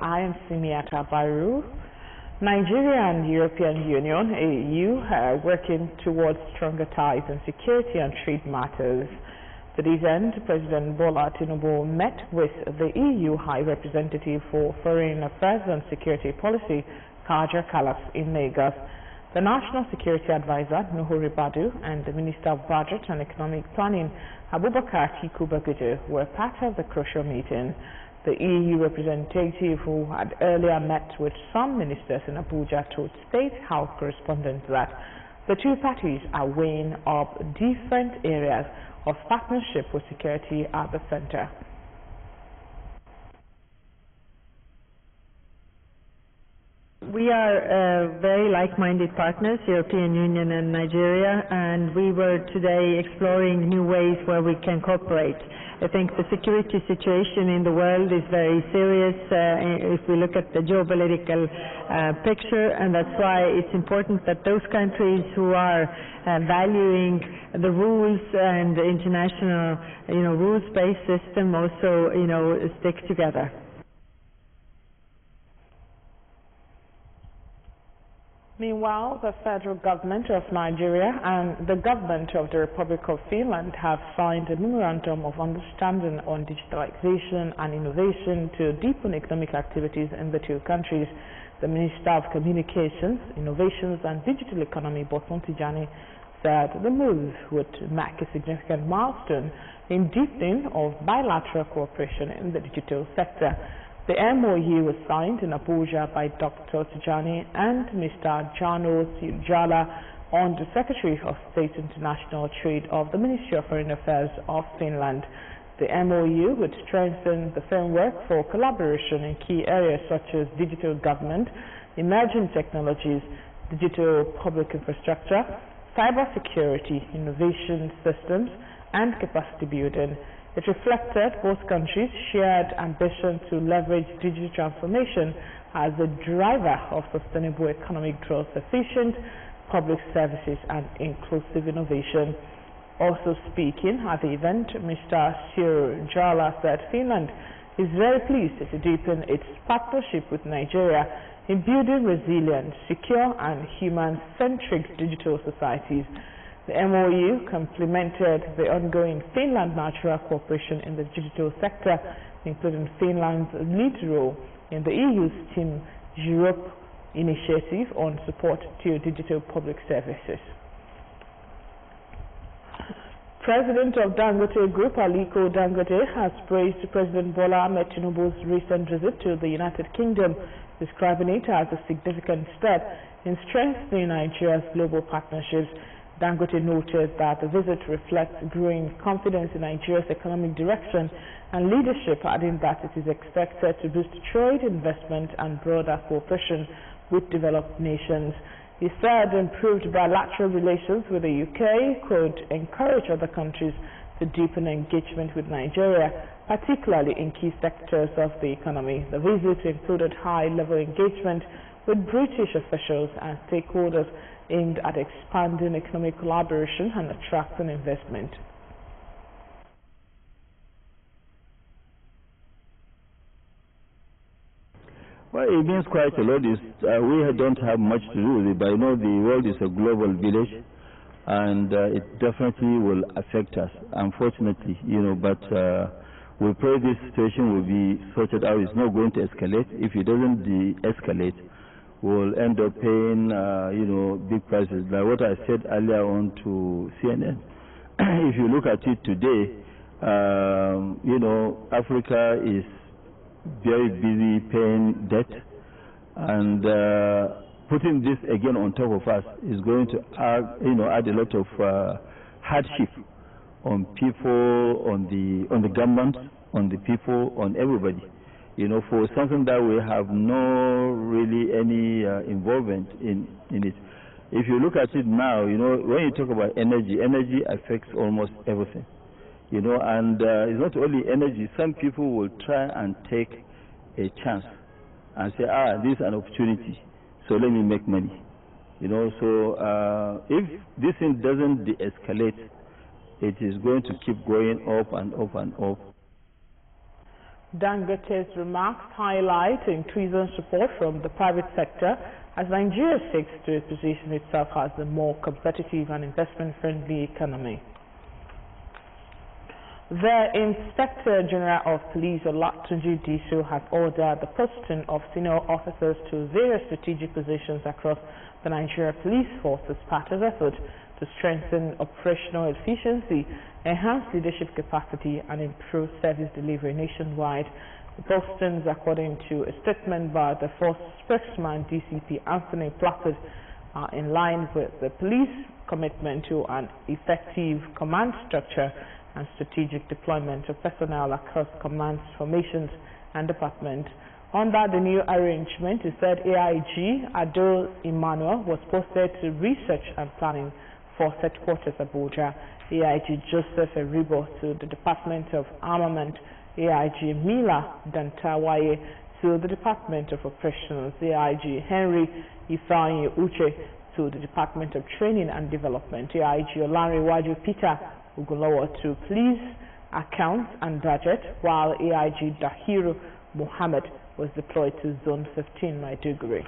I am Simiata Baru. Nigeria and European Union, EU, are working towards stronger ties in security and trade matters. To this end, President Bola Tinubu met with the EU High Representative for Foreign Affairs and Security Policy, Kaja Kallas, in Lagos. The National Security Advisor, Nuhu Ribadu, and the Minister of Budget and Economic Planning, Abubakar Atiku Bagudu, were part of the crucial meeting. The EU representative, who had earlier met with some ministers in Abuja, told State House correspondents that the two parties are weighing up different areas of partnership with security at the center. We are very like-minded partners, European Union and Nigeria, and we were today exploring new ways where we can cooperate. I think the security situation in the world is very serious if we look at the geopolitical picture, and that's why it's important that those countries who are valuing the rules and the international, rules-based system also, stick together. Meanwhile, the federal government of Nigeria and the government of the Republic of Finland have signed a memorandum of understanding on digitalization and innovation to deepen economic activities in the two countries. The Minister of Communications, Innovations and Digital Economy, Bosun Tijani, said the move would mark a significant milestone in deepening of bilateral cooperation in the digital sector. The MOU was signed in Abuja by Dr. Tijani and Mr. Jano Sirjala on the Secretary of State International Trade of the Ministry of Foreign Affairs of Finland. The MOU would strengthen the framework for collaboration in key areas such as digital government, emerging technologies, digital public infrastructure, cybersecurity, innovation systems, and capacity building. It reflected both countries' shared ambition to leverage digital transformation as a driver of sustainable economic growth, efficient public services, and inclusive innovation. Also speaking at the event, Mr. Sirjala said Finland is very pleased to deepen its partnership with Nigeria in building resilient, secure, and human-centric digital societies. The MOU complemented the ongoing Finland-Nigeria cooperation in the digital sector, including Finland's lead role in the EU's Team Europe initiative on support to digital public services. President of Dangote Group, Aliko Dangote, has praised President Bola Ahmed Tinubu's recent visit to the United Kingdom, describing it as a significant step in strengthening Nigeria's global partnerships. Dangote noted that the visit reflects growing confidence in Nigeria's economic direction and leadership, adding that it is expected to boost trade, investment, and broader cooperation with developed nations. He said improved bilateral relations with the UK could encourage other countries to deepen engagement with Nigeria, particularly in key sectors of the economy. The visit included high-level engagement with British officials and stakeholders aimed at expanding economic collaboration and attracting investment. Well, it means quite a lot. We don't have much to do with it, but the world is a global village, and it definitely will affect us, unfortunately, but we pray this situation will be sorted out. It's not going to escalate. If it doesn't de-escalate, we'll end up paying, big prices. Like what I said earlier on to CNN. If you look at it today, Africa is very busy paying debt, and putting this again on top of us is going to add a lot of hardship on people, on the government, on the people, on everybody. For something that we have no really any involvement in it. If you look at it now, when you talk about energy affects almost everything. And it's not only energy. Some people will try and take a chance and say, this is an opportunity, so let me make money. So if this thing doesn't de-escalate, it is going to keep going up and up and up. Dangote's remarks highlight increasing support from the private sector as Nigeria seeks to position itself as a more competitive and investment-friendly economy. The Inspector General of Police, Olatunji Diso, has ordered the posting of senior officers to various strategic positions across the Nigeria Police Force as part of effort to strengthen operational efficiency, enhance leadership capacity, and improve service delivery nationwide. The postings, according to a statement by the force spokesman DCP Anthony Placid, are in line with the police commitment to an effective command structure and strategic deployment of personnel across commands, formations, and departments. Under the new arrangement, it said AIG Ado Emmanuel was posted to Research and Planning Force Headquarters Abuja, AIG Joseph Eribo to the Department of Armament, AIG Mila Dantawaye to the Department of Operations, AIG Henry Ifeanyi Uche to the Department of Training and Development, AIG Olanrewaju Peter Ugolowo to Police, Accounts and Budget, while AIG Dahiru Mohammed was deployed to Zone 15 Maiduguri.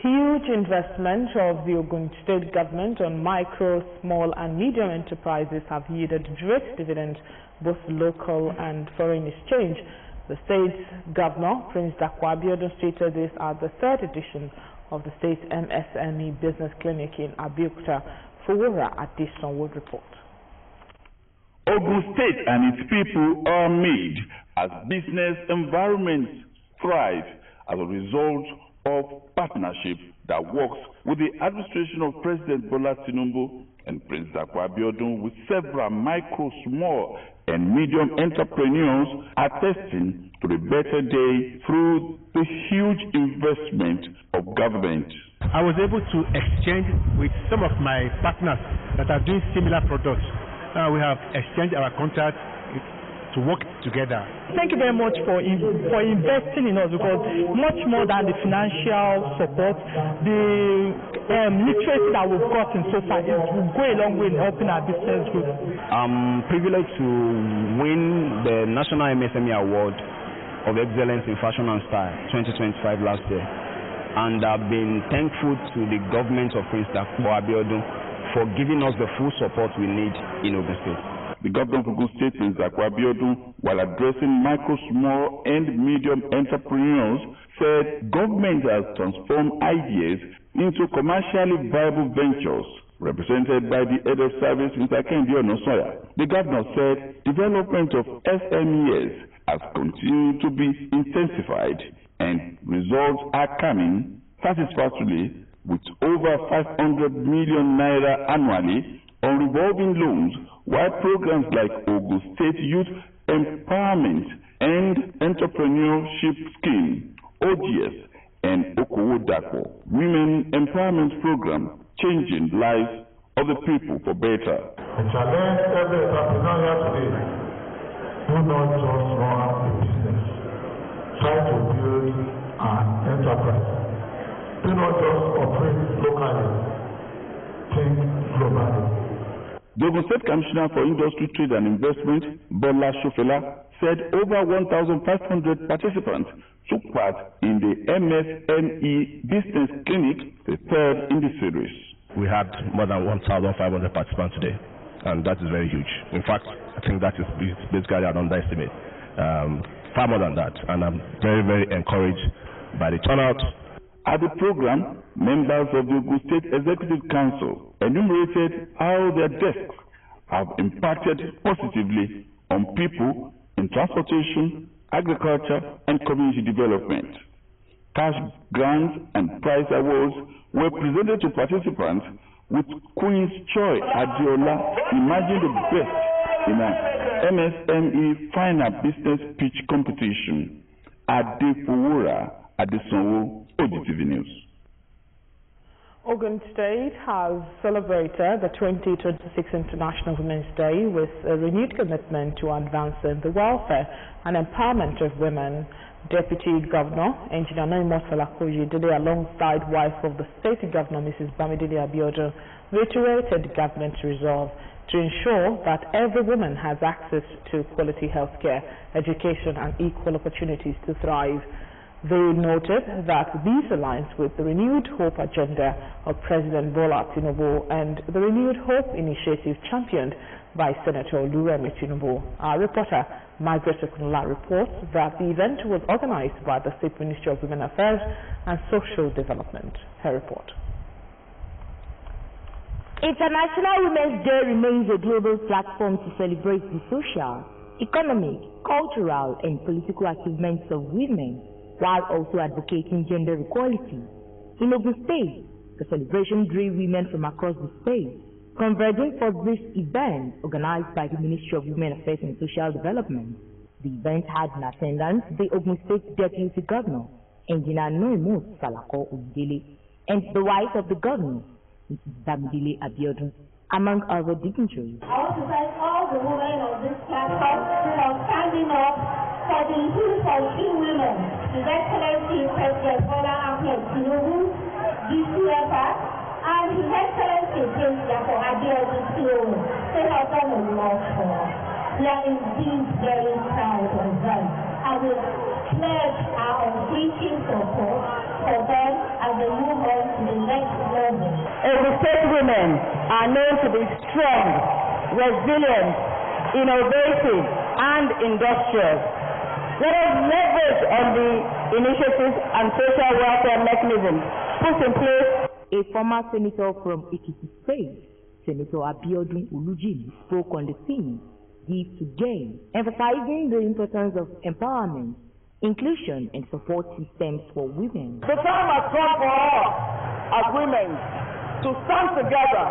Huge investment of the Ogun State government on micro, small and medium enterprises have yielded direct dividends, both local and foreign exchange. The state's governor, Prince Dakwa Abiodun, stated this at the third edition of the state's MSME Business Clinic in Abeokuta. Fowora at this Wood report. Ogun State and its people are made as business environments thrive as a result of partnership that works with the administration of President Bola Tinubu and Prince Dakwa Abiodun, with several micro, small and medium entrepreneurs attesting to the better day through the huge investment of government. I was able to exchange with some of my partners that are doing similar products. We have exchanged our contracts to work together. Thank you very much for investing in us, because much more than the financial support, the literacy that we've gotten so far will go a long way in helping our business group. I'm privileged to win the National MSME Award of Excellence in Fashion and Style 2025 last year, and I've been thankful to the government of Prince Dakwa Abiodun for giving us the full support we need in Ogun State. The governor of Ogun State, Prince Dakwa Abiodun, while addressing micro, small and medium entrepreneurs, said government has transformed ideas into commercially viable ventures. Represented by the head of service, Mr. Kendi Onosoya, the governor said development of SMEs has continued to be intensified and results are coming satisfactorily, with over 500 million naira annually on revolving loans, while programs like Ogun State Youth Empowerment and Entrepreneurship Scheme, ODS, and Okowo Dapo Women Empowerment Program, changing lives of the people for better. I challenge every entrepreneur here today: do not just run a business, try to build an enterprise. Do not just operate locally, think globally. The Ogun State Commissioner for Industry, Trade and Investment, Bola Shofela, said over 1,500 participants took part in the MSME Business Clinic, the third in the series. We had more than 1,500 participants today, and that is very huge. In fact, I think that is basically an underestimate. Far more than that, and I'm very, very encouraged by the turnout. At the program, members of the Ogun State Executive Council enumerated how their desks have impacted positively on people in transportation, agriculture, and community development. Cash grants and prize awards were presented to participants, with Queen's Joy Adiola emerging the best in an MSME Final Business Pitch Competition. Ade Fowora at the OGTV News. Ogun State has celebrated the 2026 International Women's Day with a renewed commitment to advancing the welfare and empowerment of women. Deputy Governor, Engineer Noimot Salakoji, alongside wife of the State Governor, Mrs. Bamidele Abiodun, reiterated the government's resolve to ensure that every woman has access to quality health care, education and equal opportunities to thrive. They noted that this aligns with the Renewed Hope agenda of President Bola Tinubu and the Renewed Hope initiative championed by Senator Oluremi Tinubu. Our reporter, Margaret Okunla, reports that the event was organized by the State Ministry of Women Affairs and Social Development. Her report. International Women's Day remains a global platform to celebrate the social, economic, cultural and political achievements of women, while also advocating gender equality. In Ogun State, the celebration drew women from across the state, converging for this event organized by the Ministry of Women Affairs and Social Development. The event had in attendance the Ogun State Deputy Governor, Engineer Noimot Salakoji, and the wife of the Governor, Mrs. Bamidele Abiodun, among other dignitaries. I want to thank all the women on this platform for standing up for the issues of free women. His Excellency President Bola Ahmed Tinubu, DCFR, and His Excellency Prince Yapo Abiodun PON. They have done a lot for us. We are indeed very proud of them, and we pledge our unflinching support for them as they move on to the next level. Ogun State women are known to be strong, resilient, innovative, and industrious. Let us leverage on the initiatives and social welfare mechanisms put in place. A former senator from Ekiti State, Senator Abiodun Ulujimi, spoke on the theme, Give to Gain, emphasizing the importance of empowerment, inclusion and support systems for women. The time has come for us as women to stand together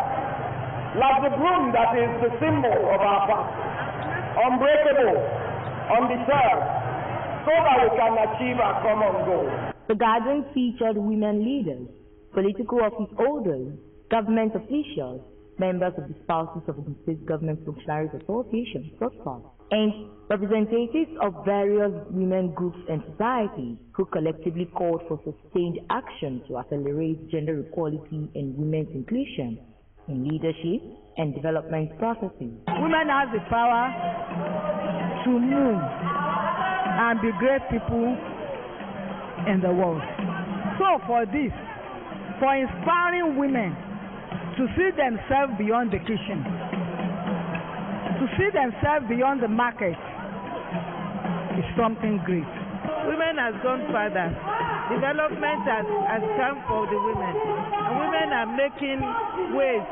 like the broom that is the symbol of our past, unbreakable, undeterred, so that we can achieve our common goal. The gathering featured women leaders, political office holders, government officials, members of the Spouses of the State Government Functionaries Association, SOSPA, and representatives of various women groups and societies who collectively called for sustained action to accelerate gender equality and women's inclusion in leadership and development processes. Women have the power to move and be great people in the world. So for this, for inspiring women to see themselves beyond the kitchen, to see themselves beyond the market, is something great. Women has gone further. Development has come for the women. And women are making waves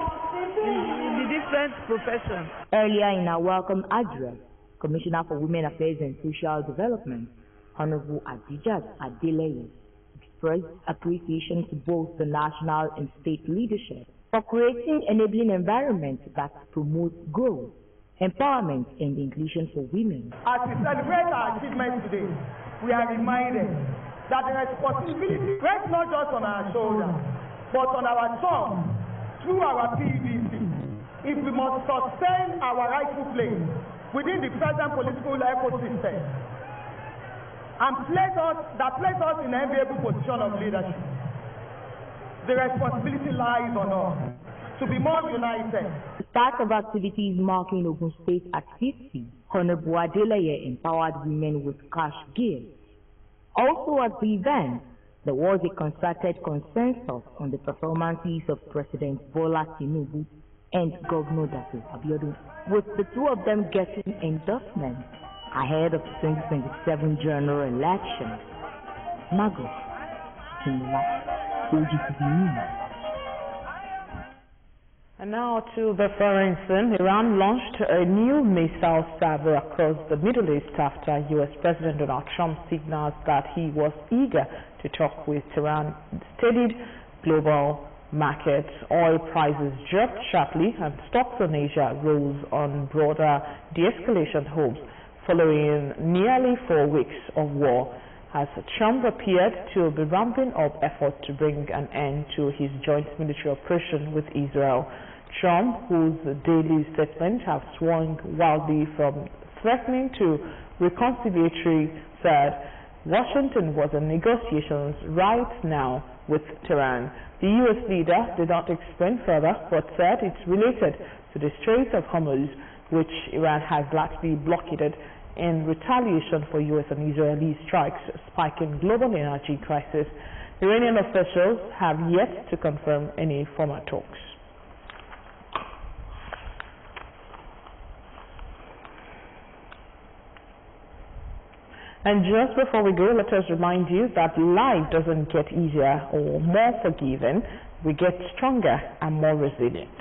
in the different professions. Earlier in our welcome address, Commissioner for Women Affairs and Social Development, Honorable Adijat Adeleye, expressed appreciation to both the national and state leadership for creating enabling environments that promote growth, empowerment and inclusion for women. As we celebrate our achievements today, we are reminded that the responsibility rests not just on our shoulders, but on our tongue through our PVC. If we must sustain our rightful place within the present political ecosystem and place us in an enviable position of leadership, the responsibility lies on us to be more united. The start of activities marking Ogun State at 50, Honorable Adeleye empowered women with cash gifts. Also at the event, there was a concerted consensus on the performances of President Bola Tinubu and Governor Dr. Abiodun, with the two of them getting endorsements ahead of the 2027 general election. Margaret Okunla, OGTV Mid. And now to the foreign scene. Iran launched a new missile salvo across the Middle East after U.S. President Donald Trump signaled that he was eager to talk with Tehran. Steadied global markets, oil prices dropped sharply and stocks in Asia rose on broader de-escalation hopes following nearly 4 weeks of war, as Trump appeared to be ramping up efforts to bring an end to his joint military operation with Israel. Trump, whose daily statements have swung wildly from threatening to reconciliatory, said Washington was in negotiations right now with Tehran. The U.S. leader did not explain further, but said it's related to the Strait of Hormuz, which Iran has largely blockaded in retaliation for U.S. and Israeli strikes, spiking global energy crisis. Iranian officials have yet to confirm any formal talks. And just before we go, let us remind you that life doesn't get easier or more forgiving. We get stronger and more resilient.